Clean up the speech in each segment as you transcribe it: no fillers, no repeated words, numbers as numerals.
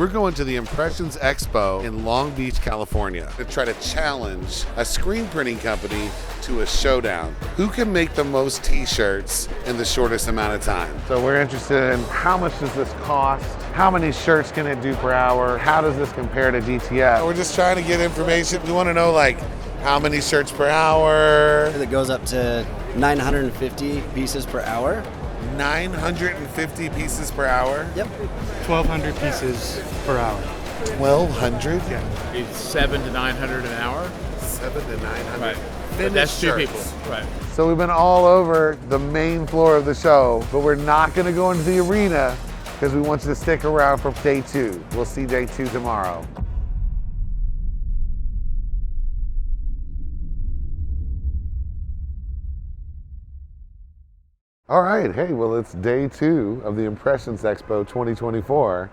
We're going to the Impressions Expo in Long Beach, California to try to challenge a screen printing company to a showdown. Who can make the most t-shirts in the shortest amount of time? So we're interested in how much does this cost? How many shirts can it do per hour? How does this compare to DTF? We're just trying to get information. We want to know like how many shirts per hour? It goes up to 950 pieces per hour. 950 pieces per hour? Yep. 1,200 pieces per hour. 1,200? Yeah. It's 700 to 900 an hour. 700 to 900. Right. But Finished that's two shirts. people. Right. So we've been all over the main floor of the show, but we're not going to go into the arena because we want you to stick around for day 2. We'll see day 2 tomorrow. All right, hey, well, it's day 2 of the Impressions Expo 2024,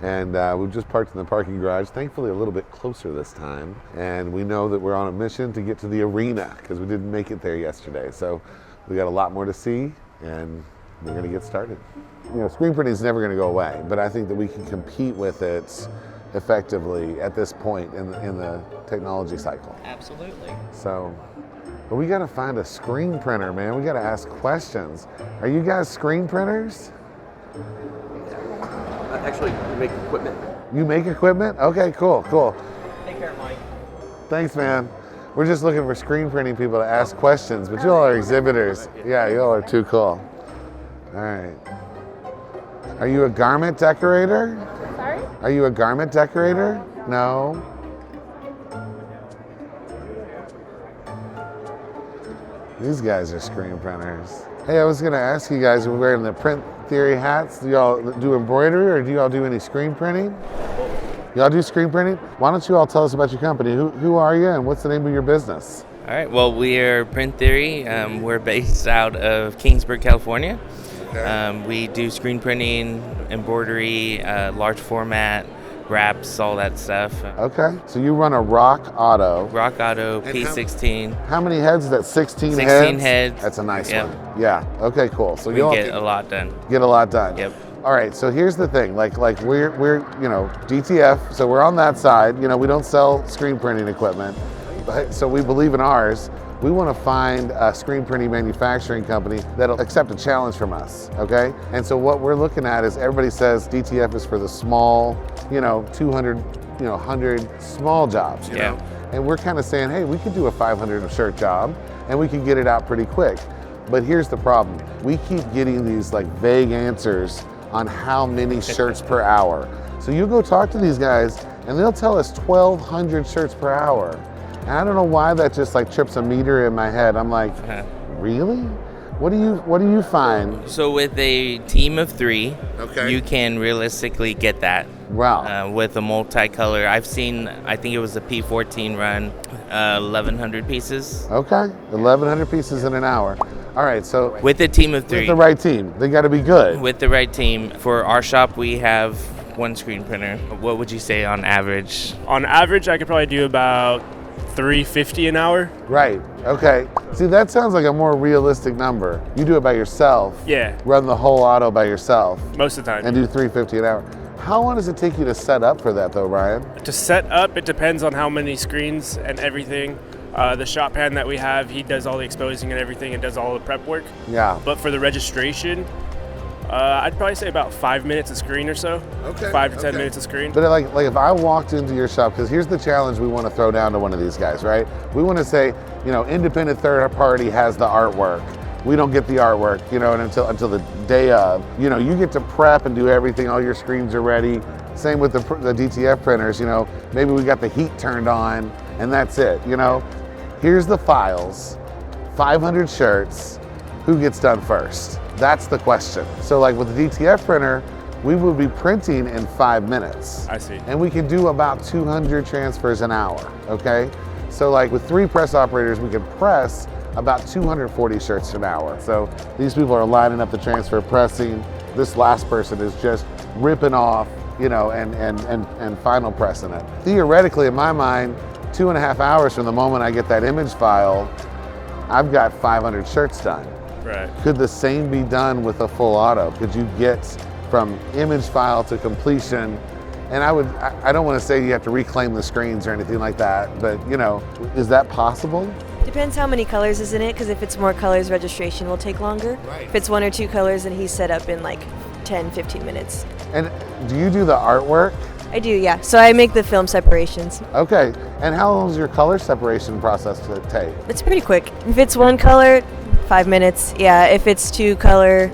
and we've just parked in the parking garage, thankfully a little bit closer this time, and we know that we're on a mission to get to the arena because we didn't make it there yesterday, so we got a lot more to see, and we're gonna get started. You know, screen printing is never gonna go away, but I think that we can compete with it effectively at this point in the technology cycle. Absolutely. So. But we gotta find a screen printer, man. We gotta ask questions. Are you guys screen printers? Actually, we make equipment. You make equipment? Okay, cool. Take care, Mike. Thanks, man. We're just looking for screen printing people to ask questions, but you all are exhibitors. Yeah, you all are too cool. All right. Are you a garment decorator? Sorry? Are you a garment decorator? No. These guys are screen printers. Hey, I was gonna ask you guys, we're wearing the print theory hats. Do y'all do embroidery or do y'all do any screen printing? Y'all do screen printing? Why don't you all tell us about your company? Who are you and what's the name of your business? All right, well, we're Print Theory. We're based out of Kingsburg, California. Okay. We do screen printing, embroidery, large format, wraps, all that stuff. Okay, so you run a Rock Auto. Rock Auto And P16. How many heads is that? 16 heads? 16 heads. That's a nice Yep. one. Yeah, okay, cool. So We you all get a lot done. get a lot done. Yep. All right, so here's the thing, like we're you know, DTF, so we're on that side. You know, we don't sell screen printing equipment, but, so we believe in ours. We want to find a screen printing manufacturing company that'll accept a challenge from us, okay? And so what we're looking at is everybody says DTF is for the small, you know, 200, you know, 100 small jobs, you know? And we're kind of saying, hey, we could do a 500 shirt job and we could get it out pretty quick. But here's the problem. We keep getting these like vague answers on how many shirts per hour. So you go talk to these guys and they'll tell us 1,200 shirts per hour. And I don't know why that just like trips a meter in my head. I'm like, really? What do you find? So with a team of 3, Okay. you can realistically get that. Wow. With a multicolor. I've seen, I think it was a P14 run, 1,100 pieces. Okay, 1,100 pieces in an hour. All right, so With a team of 3. with the right team, they got to be good. With the right team. For our shop, we have 1 screen printer. What would you say on average? On average, I could probably do about $350 an hour. Right. Okay. See, that sounds like a more realistic number. You do it by yourself. Yeah, Run the whole auto by yourself most of the time. and do $350 an hour. How long does it take you to set up for that, though, Ryan? To set up, it depends on how many screens and everything. The shop hand that we have, he does all the exposing and everything and does all the prep work. Yeah. But for the registration, I'd probably say about 5 minutes a screen or so. Okay, 5 to 10 okay. minutes a screen. But like if I walked into your shop, because here's the challenge we want to throw down to one of these guys, right? We want to say, you know, independent third party has the artwork. We don't get the artwork, you know, and until the day of. You know, you get to prep and do everything. All your screens are ready. Same with the DTF printers. You know, maybe we got the heat turned on, and that's it. You know, here's the files, 500 shirts. Who gets done first? That's the question. So like with the DTF printer, we would be printing in 5 minutes. I see. And we can do about 200 transfers an hour, okay? So like with 3 press operators, we can press about 240 shirts an hour. So these people are lining up the transfer, pressing. This last person is just ripping off, you know, and final pressing it. Theoretically, in my mind, 2.5 hours from the moment I get that image file, I've got 500 shirts done. Right. Could the same be done with a full auto? Could you get from image file to completion And I don't want to say you have to reclaim the screens or anything like that, but you know, is that possible? Depends how many colors is in it, because if it's more colors, registration will take longer. Right. If it's 1 or 2 colors, then he's set up in like 10, 15 minutes. And do you do the artwork? I do, yeah. So I make the film separations. Okay. And how long does your color separation process to take? It's pretty quick. If it's 1 color, 5 minutes. Yeah, if it's 2 color,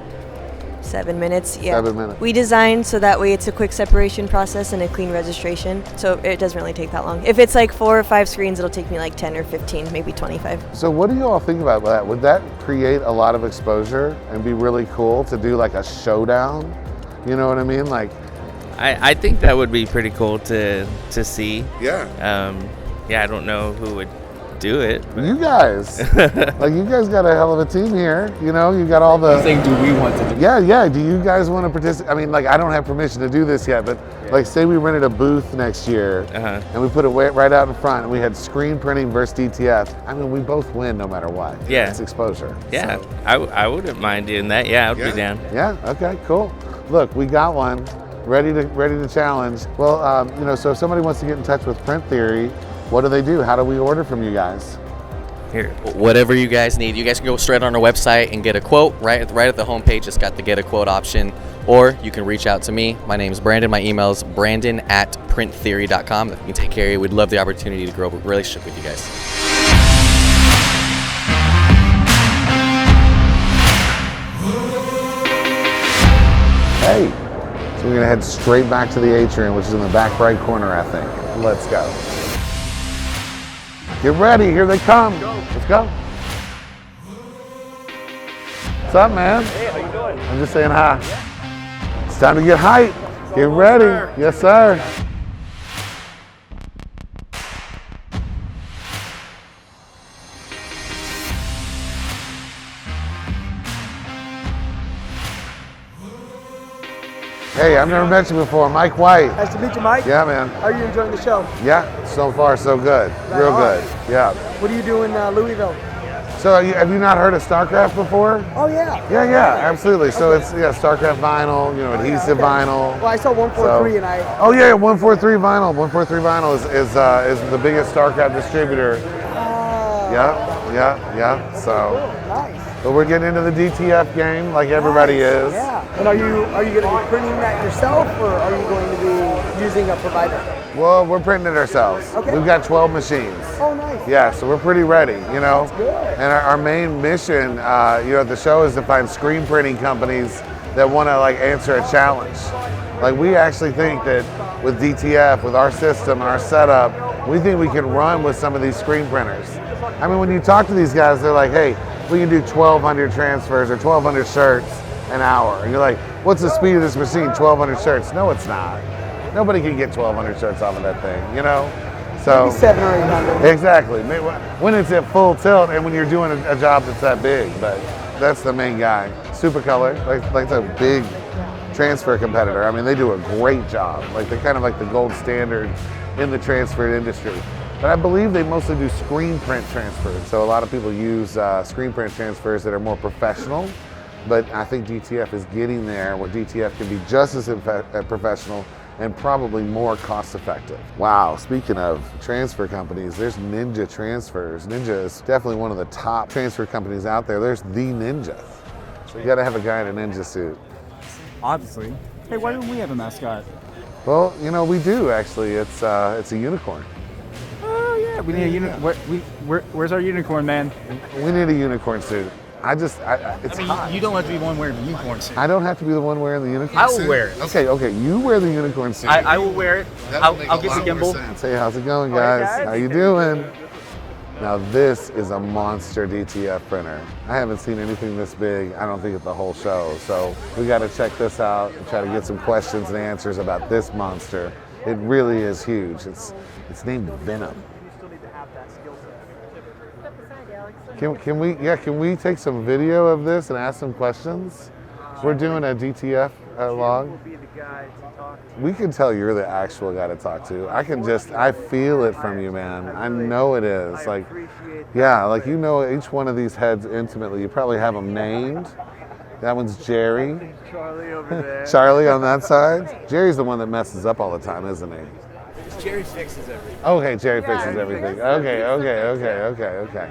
7 minutes. Yeah. 7 minutes. We design so that way it's a quick separation process and a clean registration. So it doesn't really take that long. If it's like 4 or 5 screens, it'll take me like 10 or 15, maybe 25. So what do you all think about that? Would that create a lot of exposure and be really cool to do like a showdown? You know what I mean? Like, I think that would be pretty cool to see. yeah. Yeah, I don't know who would do it. You guys, like you guys got a hell of a team here. You know, you got all the. Saying, do we want to do? Yeah. Do you guys want to participate? I mean, like I don't have permission to do this yet, but like say we rented a booth next year and we put it right out in front, and we had screen printing versus DTF. I mean, we both win no matter what. Yeah. It's exposure. Yeah, So, I wouldn't mind doing that. Yeah, I would be down. yeah. Okay. Cool. Look, we got one ready to challenge. Well, you know, so if somebody wants to get in touch with Print Theory, what do they do? How do we order from you guys? Here, whatever you guys need, you guys can go straight on our website and get a quote right at the homepage. It's got the get a quote option, or you can reach out to me. My name is Brandon. My email is brandon@printtheory.com. You can take care of you. We'd love the opportunity to grow a relationship with you guys. Hey, so we're gonna head straight back to the atrium, which is in the back right corner, I think. Let's go. Get ready, here they come. Let's go. What's up, man? Hey, how you doing? I'm just saying hi. It's time to get hype. Get ready. Yes, sir. Hey, I've never met you before. Mike White. Nice to meet you, Mike. Yeah, man. How are you enjoying the show? Yeah, so far so good. Right Real on. good. Yeah. What do you do in Louisville? So have you not heard of StarCraft before? Oh, yeah. Yeah, absolutely. So it's StarCraft vinyl, you know, adhesive okay. vinyl. Well, I saw 143 and I... Oh yeah, 143 vinyl. 143 vinyl is the biggest StarCraft distributor. Yeah. So, Nice. but we're getting into the DTF game like everybody is. Yeah. And are you going to be printing that yourself, or are you going to be using a provider? Well, we're printing it ourselves. Okay. We've got 12 machines. Oh, nice. Yeah, so we're pretty ready, you know. That's good. And our main mission, you know, at the show is to find screen printing companies that want to like answer a challenge. Like we actually think that with DTF, with our system and our setup, we think we can run with some of these screen printers. I mean, when you talk to these guys, they're like, hey, we can do 1,200 transfers or 1,200 shirts an hour. And you're like, what's the speed of this machine? 1,200 shirts? No, it's not. Nobody can get 1,200 shirts off of that thing, you know? So Maybe 700 or 800. exactly. When it's at full tilt and when you're doing a job that's that big, but that's the main guy. Supercolor, like the big transfer competitor. I mean, they do a great job. Like they're kind of like the gold standard in the transfer industry. But I believe they mostly do screen print transfers. So a lot of people use screen print transfers that are more professional. But I think DTF is getting there where DTF can be just as professional and probably more cost effective. Wow, speaking of transfer companies, there's Ninja Transfers. Ninja is definitely one of the top transfer companies out there. There's the Ninja. So you gotta have a guy in a ninja suit. Obviously. Hey, why don't we have a mascot? Well, you know, we do actually. It's a unicorn. Oh yeah, we need a unicorn. Where's our unicorn, man? We need a unicorn suit. It's hot. You don't have to be one wearing the unicorn suit. I don't have to be the one wearing the unicorn I suit. will wear it. Okay, you wear the unicorn suit. I will wear it. I'll get the gimbal. Hey, how's it going, guys? How you doing? Now this is a monster DTF printer. I haven't seen anything this big, I don't think, at the whole show. So we got to check this out and try to get some questions and answers about this monster. It really is huge. It's named Venom. Can we take some video of this and ask some questions? We're doing a DTF log. We can tell you're the actual guy to talk to. I feel it from you, man. I know it is. Like, yeah, like you know each one of these heads intimately. You probably have them named. That one's Jerry. Charlie over there. Charlie on that side. Jerry's the one that messes up all the time, isn't he? Jerry fixes everything. Okay, Jerry fixes everything. Okay.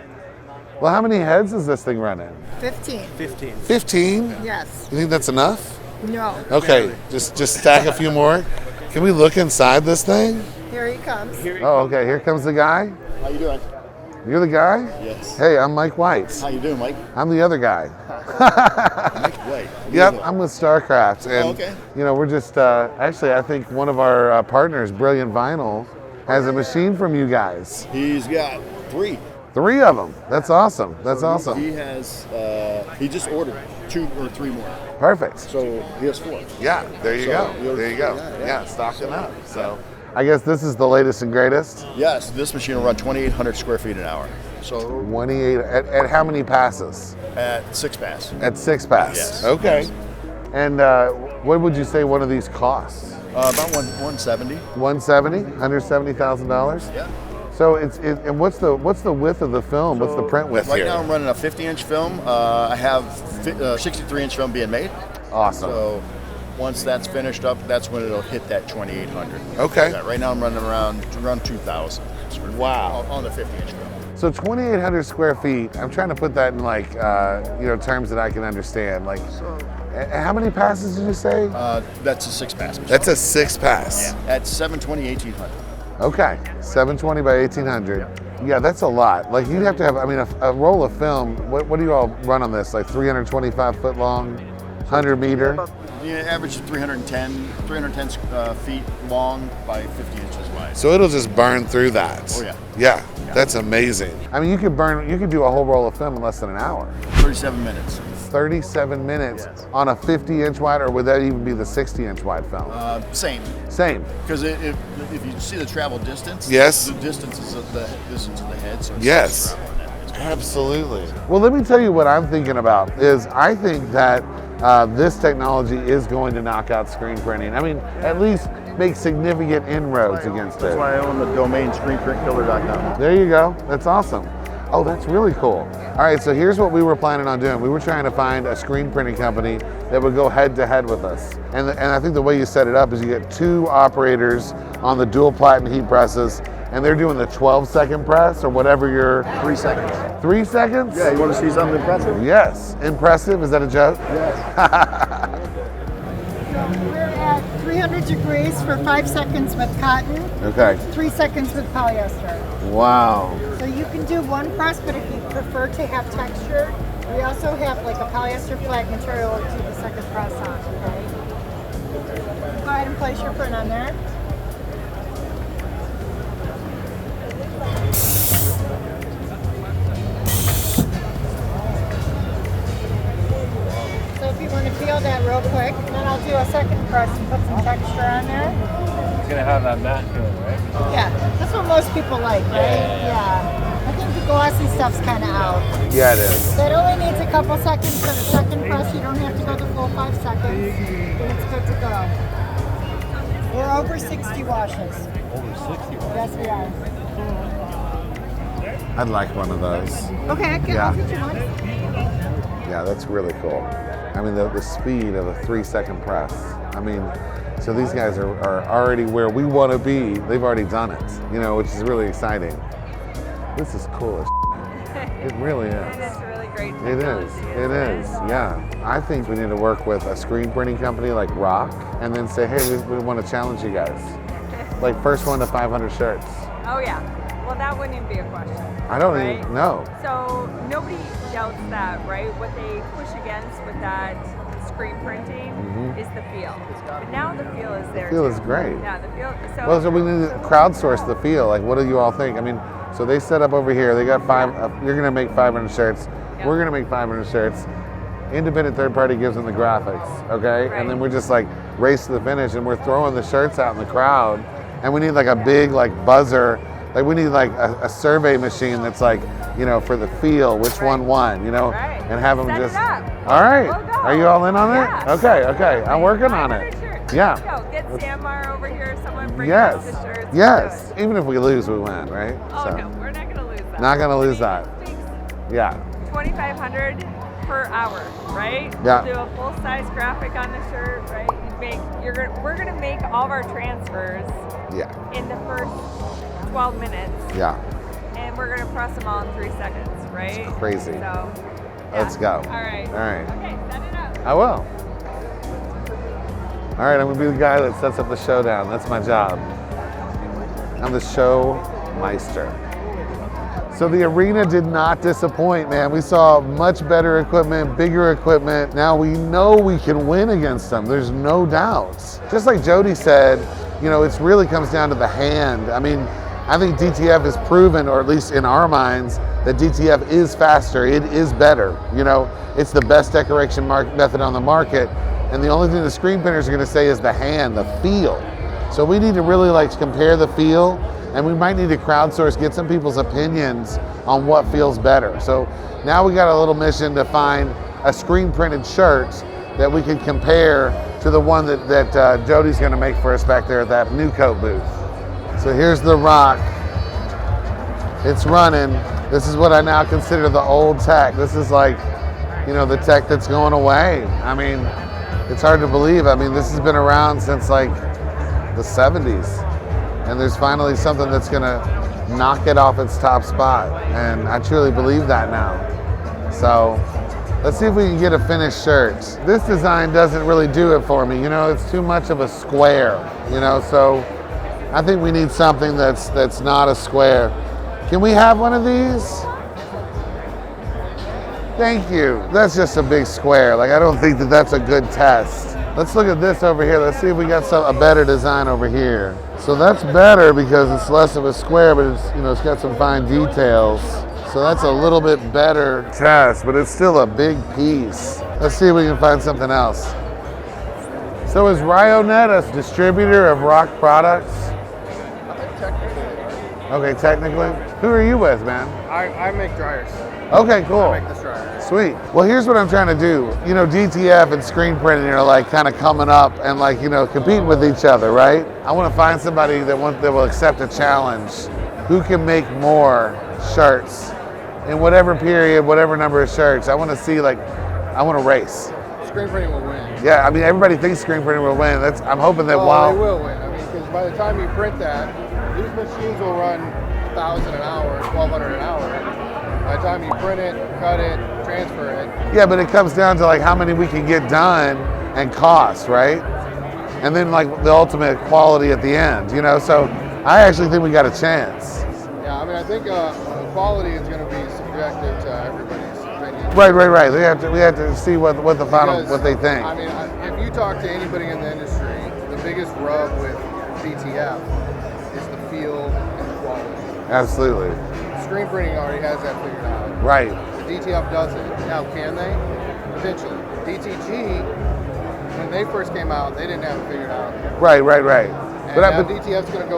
Well, how many heads is this thing running? 15. 15? Yes. You think that's enough? No. Okay, just stack a few more. Can we look inside this thing? Here he comes. Oh, okay, here comes the guy. How you doing? You're the guy? Yes. Hey, I'm Mike White. How you doing, Mike? I'm the other guy. Mike White. Yep, I'm with StarCraft. And, okay. you know, we're just, actually, I think one of our partners, Brilliant Vinyl, has a machine from you guys. He's got 3. 3 of them. That's awesome. That's awesome. He has, he just ordered 2 or 3 more. Perfect. So he has 4. Yeah, there you go. you're- There you go. yeah. Yeah, stocking up. So I guess this is the latest and greatest. Yes, this machine will run 2,800 square feet an hour. So 28 at how many passes? at 6 pass. At 6 pass. Yes. Okay. And what would you say one of these costs? About 170. 170, $170,000. Yeah. So and what's the width of the film? What's the print width Right here? now I'm running a 50-inch film. I have 63-inch film being made. Awesome. So once that's finished up, that's when it'll hit that 2,800. Okay. Yeah, right now I'm running around 2,000 square feet. Wow. On the 50-inch film. So 2,800 square feet. I'm trying to put that in like terms that I can understand. Like, how many passes did you say? That's a 6 pass. That's a 6 pass. Yeah. At 720, 1,800. Okay, 720 by 1,800. Yeah, that's a lot. Like you'd have to have, I mean, a roll of film. What do you all run on this? Like 325 foot long, 100 meter. Yeah, average is 310 feet long by 50 inches wide. So it'll just burn through that. Oh yeah. Yeah, that's amazing. I mean, you could do a whole roll of film in less than an hour. 37 minutes. 37 minutes on a 50-inch wide, or would that even be the 60-inch wide film? Same. Same. Because if you see the travel distance, Yes. the distance is the distance of the head. So it's Yes. travel on that. Absolutely. Well, let me tell you what I'm thinking about is I think that this technology is going to knock out screen printing. I mean, at least make significant inroads against it. That's why I own the domain screenprintkiller.com. There you go. That's awesome. Oh, that's really cool. All right, so here's what we were planning on doing. We were trying to find a screen printing company that would go head to head with us. And I think the way you set it up is you get 2 operators on the dual platen heat presses, and they're doing the 12-second press or whatever your... 3 seconds. 3 seconds? Yeah, you want to see something impressive? Yes. Impressive? Is that a joke? Yes. We're at 300 degrees for 5 seconds with cotton, Okay. 3 seconds with polyester. Wow. So you can do 1 press, but if you prefer to have texture, we also have like a polyester flag material to do the second press on, okay? Go ahead and place your print on there. So if you want to feel that real quick, then I'll do a second press and put some texture on there. It's gonna have that matte feeling, right? Yeah, that's what most people like, right? Yeah. I think the glossy stuff's kind of out. Yeah, it is. So it only needs a couple seconds for the second press. You don't have to go the full 5 seconds. And it's good to go. We're over 60 washes. Over 60 Yes, we are. I'd like one of those. Okay, I'll get you one. Yeah, that's really cool. I mean, the speed of a 3-second press. I mean, so these guys are already where we want to be. They've already done it, which is really exciting. This is cool as It really is. And it's really great. It is. It is. Yeah. I think we need to work with a screen printing company like Rock and then say, hey, we want to challenge you guys. Like first one to 500 shirts. Oh yeah. Well, that wouldn't even be a question. I don't right? even know. So nobody doubts that, right? What they push against with that screen printing is the feel. But now the feel is there. The feel too. is great. Yeah, the feel. So we need to crowdsource the feel. Like, what do you all think? I mean, so they set up over here. They got 5. You're gonna make 500 shirts. Yep. We're gonna make 500 shirts. Independent third party gives them the graphics, okay? Right. And then we're just like race to the finish, and we're throwing the shirts out in the crowd. And we need like a big like buzzer. Like we need like a survey machine that's like, for the feel, which one won, Right. and have them Set just. it up. All right. We'll go. Are you all in on Yeah. it? Okay. I'm working on it. Shirts. Yeah. Let's go. Get Samar over here. Someone bring Yes. us the shirts. Yes. Even if we lose, we win, right? Oh no, we're not gonna lose that. Not gonna lose that. Thanks. Yeah. 2,500 per hour, right? Yeah. We'll do a full-size graphic on the shirt, right? We're gonna make all of our transfers Yeah. in the first 12 minutes. Yeah. And we're gonna press them all in 3 seconds, right? It's crazy. So, yeah. Let's go. All right. All right. Okay, set it up. I will. All right, I'm gonna be the guy that sets up the showdown. That's my job. I'm the show meister. So the arena did not disappoint, man. We saw much better equipment, bigger equipment. Now we know we can win against them. There's no doubts. Just like Jody said, you know, it really comes down to the hand. I mean, I think DTF has proven, or at least in our minds, that DTF is faster, it is better. You know, it's the best decoration method on the market. And the only thing the screen printers are gonna say is the hand, the feel. So we need to really like compare the feel, and we might need to crowdsource, get some people's opinions on what feels better. So now we got a little mission to find a screen printed shirt that we can compare to the one that Jody's gonna make for us back there at that new coat booth. So here's the rock. It's running. This is what I now consider the old tech. This is like, you know, the tech that's going away. I mean, it's hard to believe. I mean, this has been around since like the 70s. And there's finally something that's gonna knock it off its top spot. And I truly believe that now. So let's see if we can get a finished shirt. This design doesn't really do it for me. You know, it's too much of a square, you know, so I think we need something that's not a square. Can we have one of these? Thank you. That's just a big square. Like, I don't think that that's a good test. Let's look at this over here. Let's see if we got a better design over here. So that's better because it's less of a square, but it's, you know, it's got some fine details. So that's a little bit better test, but it's still a big piece. Let's see if we can find something else. So is Ryonet a distributor of rock products? Okay, technically. Who are you with, man? I make dryers. Okay, cool. I make this dryer. Sweet. Well, here's what I'm trying to do. You know, DTF and screen printing are like kind of coming up and like, you know, competing with each other, right? I want to find somebody that will accept a challenge. Who can make more shirts in whatever period, whatever number of shirts. I want to see, like, I want to race. Screen printing will win. Yeah, I mean, everybody thinks screen printing will win. I'm hoping that they while will win. I mean, because by the time you print that, these machines will run 1,000 an hour, 1,200 an hour. By the time you print it, cut it, transfer it. Yeah, but it comes down to like how many we can get done and cost, right? And then like the ultimate quality at the end, you know? So I actually think we got a chance. Yeah, I mean, I think quality is going to be subjective to everybody's opinion. Right. We have to see what the final, what they think. I mean, if you talk to anybody in the industry, the biggest rub with DTF is the feel and the quality. Absolutely. Screen printing already has that figured out. Right. The DTF doesn't. Now, can they? Potentially. DTG, when they first came out, they didn't have it figured out. Right. And now DTF's going to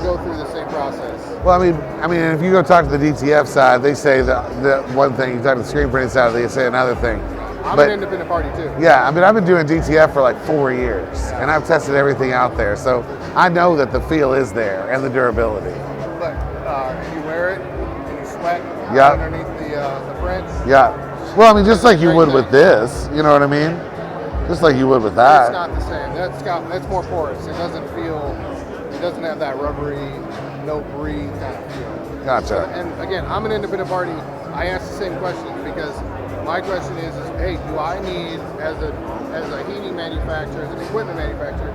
go through the same process. Well, I mean, if you go talk to the DTF side, they say the one thing. You talk to the screen printing side, they say another thing. I'm an independent party too. Yeah, I mean, I've been doing DTF for like 4 years, and I've tested everything out there, so I know that the feel is there and the durability. But if you wear it and you sweat underneath the prints. Yeah. Well, I mean, just like you would with this, you know what I mean? Just like you would with that. It's not the same. That's more porous. It doesn't have that rubbery, no breathe kind of feel. Gotcha. And again, I'm an independent party. I ask the same question because my question is hey, do I need, as a heating manufacturer, as an equipment manufacturer,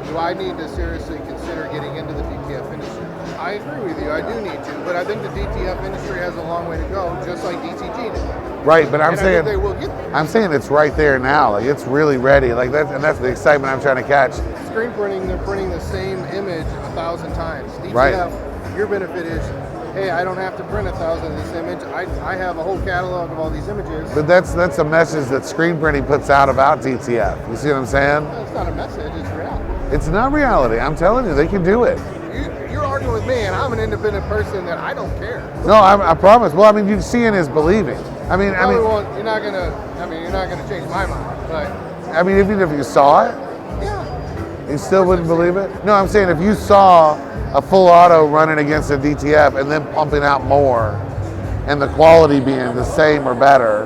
do I need to seriously consider getting into the DTF industry? I agree with you, I do need to, but I think the DTF industry has a long way to go, just like DTG did. Right, but I'm saying they will get there. I'm saying it's right there now. Like it's really ready. Like that's the excitement I'm trying to catch. Screen printing, they're printing the same image 1,000 times. DTF, right. Your benefit is, hey, I don't have to print 1,000 of this image. I have a whole catalog of all these images. But that's a message that screen printing puts out about DTF. You see what I'm saying? It's not a message, it's reality. It's not reality. I'm telling you, they can do it. You're arguing with me, and I'm an independent person that I don't care. No, I promise. Well, I mean, you seeing is believing. I mean, you're not gonna change my mind, but I mean, even if you saw it, yeah, you still wouldn't believe it. No, I'm saying if you saw a full auto running against a DTF and then pumping out more, and the quality being the same or better,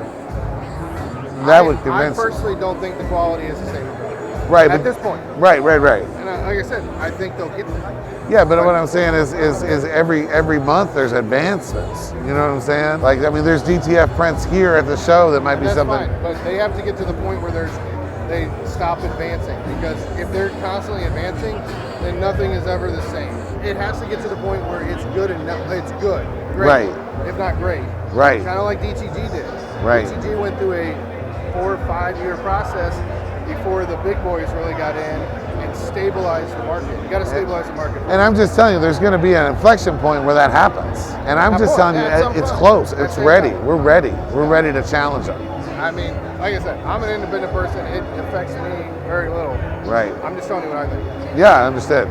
that would convince I personally don't think the quality is the same. Right. At this point. Right. And like I said, I think they'll get there. Yeah, but what I'm saying is every month there's advancements. You know what I'm saying? Like, I mean, there's DTF prints here at the show that might be That's something. fine, but they have to get to the point where they stop advancing, because if they're constantly advancing, then nothing is ever the same. It has to get to the point where it's good enough. It's good, great, Right. if not great. Right. Kind of like DTG did. Right. DTG went through a 4 or 5 year process before the big boys really got in and stabilized the market. You got to stabilize the market. And I'm just telling you, there's going to be an inflection point where that happens. And I'm just telling you, it's close. It's ready. We're ready. We're ready to challenge them. I mean, like I said, I'm an independent person. It affects me very little. Right. I'm just telling you what I think. Yeah, understood.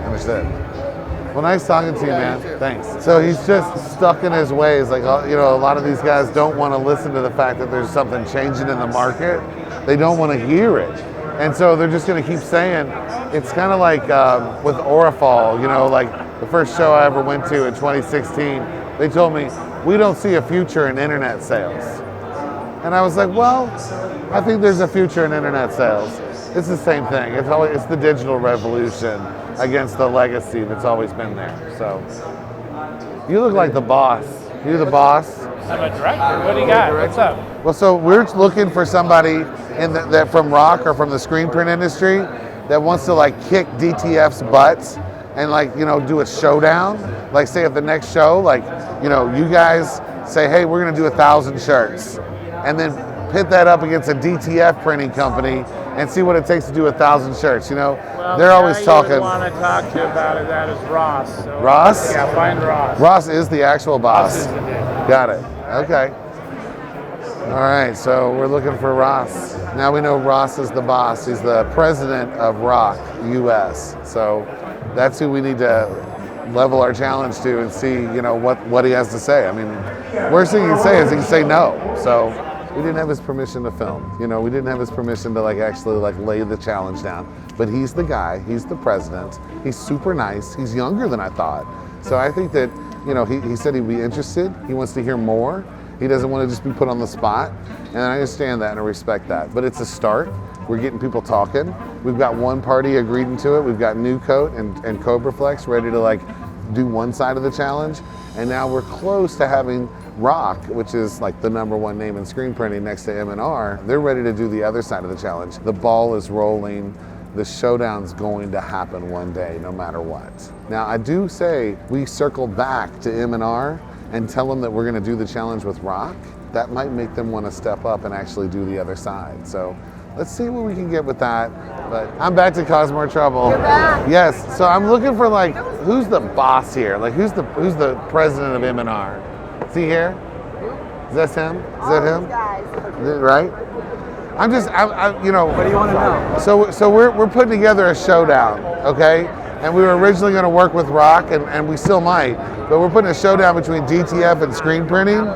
Well, nice talking to you, man. Thanks. So he's just stuck in his ways. Like, you know, a lot of these guys don't want to listen to the fact that there's something changing in the market. They don't want to hear it. And so they're just going to keep saying, it's kind of like with Orifal, you know, like the first show I ever went to in 2016, they told me, we don't see a future in internet sales. And I was like, well, I think there's a future in internet sales. It's the same thing. It's the digital revolution against the legacy that's always been there. So you look like the boss. You're the boss. I'm a director. What do you got? What's up? Well, so we're looking for somebody that from rock or from the screen print industry that wants to like kick DTF's butts and like, you know, do a showdown. Like say at the next show, like, you know, you guys say, hey, we're gonna do 1,000 shirts, and then pit that up against a DTF printing company and see what it takes to do 1,000 shirts. You know, well, they're always talking. I want to talk to you about it. That is Ross. So Ross? Yeah, find Ross. Ross is the actual boss. Ross is the dude. Got it. Okay. All right, so we're looking for Ross. Now we know Ross is the boss. He's the president of Rock US. So that's who we need to level our challenge to and see, you know, what he has to say. I mean, worst thing he can say is he can say no. So we didn't have his permission to film. You know, we didn't have his permission to like actually like lay the challenge down. But he's the guy, he's the president. He's super nice. He's younger than I thought. So I think that, you know, he said he'd be interested. He wants to hear more. He doesn't want to just be put on the spot. And I understand that and I respect that. But it's a start. We're getting people talking. We've got one party agreed into it. We've got New Coat and Cobra Flex ready to like do one side of the challenge. And now we're close to having Rock, which is like the #1 name in screen printing next to M&R. They're ready to do the other side of the challenge. The ball is rolling. The showdown's going to happen one day, no matter what. Now, I do say we circle back to M&R and tell them that we're gonna do the challenge with Rock. That might make them wanna step up and actually do the other side. So let's see what we can get with that. But I'm back to cause more trouble. You're back. Yes, so I'm looking for like, who's the boss here? Like who's the president of M&R? Is he here? Is that him? Is that him? Right? I'm you know. What do you want to know? So we're putting together a showdown, okay? And we were originally going to work with Rock, and we still might, but we're putting a showdown between DTF and screen printing.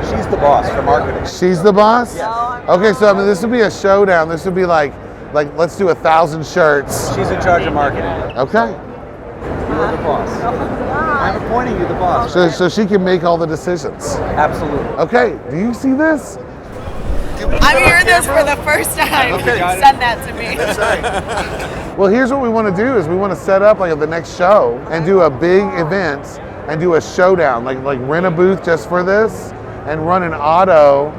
She's the boss for marketing. She's the boss? Yes. Okay, so I mean, this would be a showdown. This would be like let's do 1,000 shirts. She's in charge of marketing. Okay. You're the boss. I'm appointing you the boss. So she can make all the decisions. Absolutely. Okay, do you see this? I'm hearing this for the first time. Okay. Send that to me. Well, here's what we want to do is we want to set up like the next show and do a big event and do a showdown, like rent a booth just for this and run an auto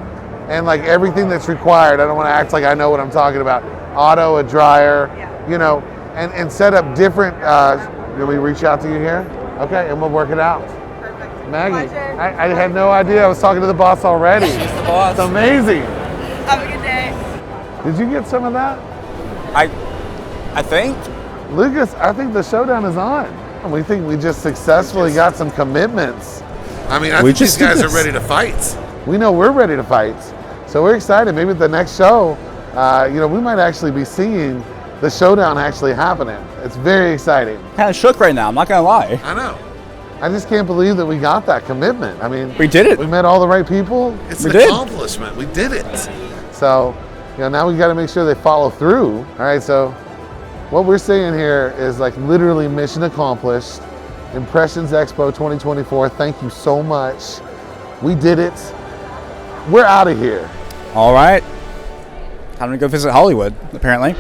and like everything that's required. I don't want to act like I know what I'm talking about. Auto, a dryer, you know, and set up different, can we reach out to you here? Okay, and we'll work it out. Perfect. Maggie, I had no idea. I was talking to the boss already. She's the boss. It's amazing. Have a good day. Did you get some of that? I think. Lucas, I think the showdown is on. And we think we just successfully got some commitments. I mean, I think these guys are ready to fight. We know we're ready to fight. So we're excited. Maybe at the next show, you know, we might actually be seeing the showdown actually happening. It's very exciting. Kind of shook right now, I'm not going to lie. I know. I just can't believe that we got that commitment. I mean, we did it. We met all the right people. It's an accomplishment. We did it. So, you know, now we got to make sure they follow through. All right, so what we're saying here is like literally mission accomplished. Impressions Expo 2024. Thank you so much. We did it. We're out of here. All right. Time to go visit Hollywood, apparently.